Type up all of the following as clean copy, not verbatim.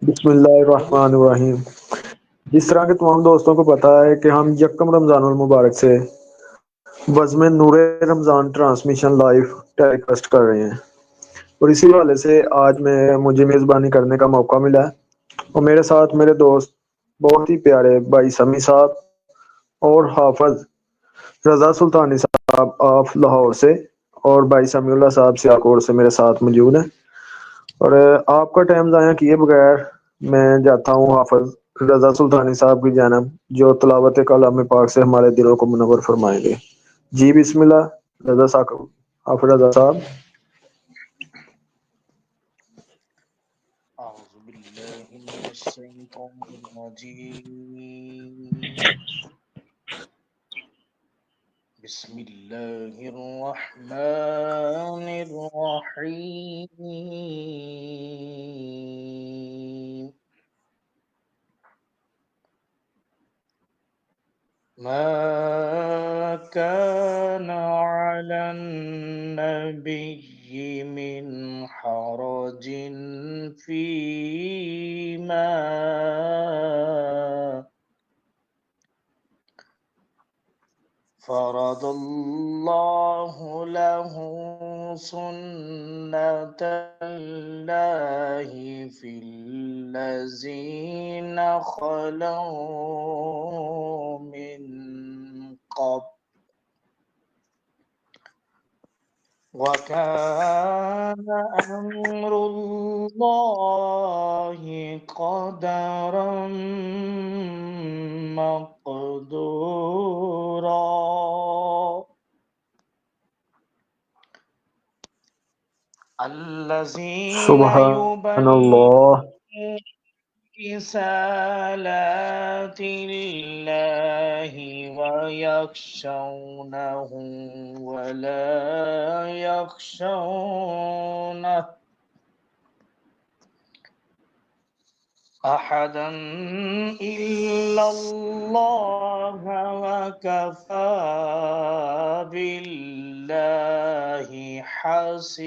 بسم اللہ الرحمن الرحیم۔ جس طرح کے تمام دوستوں کو پتا ہے کہ ہم یکم رمضان المبارک سے بزم نور رمضان ٹرانسمیشن لائیو ٹیلی کاسٹ کر رہے ہیں، اور اسی حوالے سے آج مجھے میزبانی کرنے کا موقع ملا ہے، اور میرے ساتھ میرے دوست بہت ہی پیارے بھائی سمی صاحب اور حافظ رضا سلطانی صاحب آف لاہور سے، اور بھائی سمیع اللہ صاحب سیاکوٹ سے میرے ساتھ موجود ہیں۔ اور آپ کا ٹائم ضائع کیے بغیر میں جاتا ہوں حافظ رضا سلطانی صاحب کی جانب، جو تلاوت کلام پاک سے ہمارے دلوں کو منور فرمائیں گے۔ جی بسم اللہ رضا صاحب، حافظ رضا صاحب۔ أعوذ بالله من الشيطان الرجيم. بسم الله الرحمن الرحيم. ما كان على النبي من حرج فيما فرض الله له، سنة الله في الذين خلوا من قبل، وكان أمر الله قدرا مقدورا. الذين سبحان يبلغون اللہ۔ رسالات الله ويخشونه ولا يخشونه أحدا إلا الله، وكفى بالله حسيبا.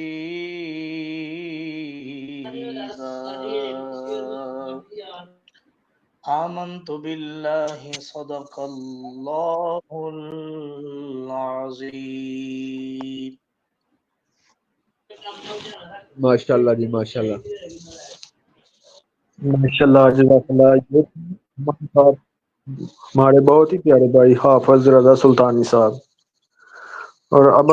آمنت بالله، صدق الله العظيم. ماشاء اللہ جی، ماشاء اللہ، ماشاء اللہ، جزاک اللہ۔ یہ ہمارے بہت ہی پیارے بھائی حافظ رضا سلطانی صاحب، اور اب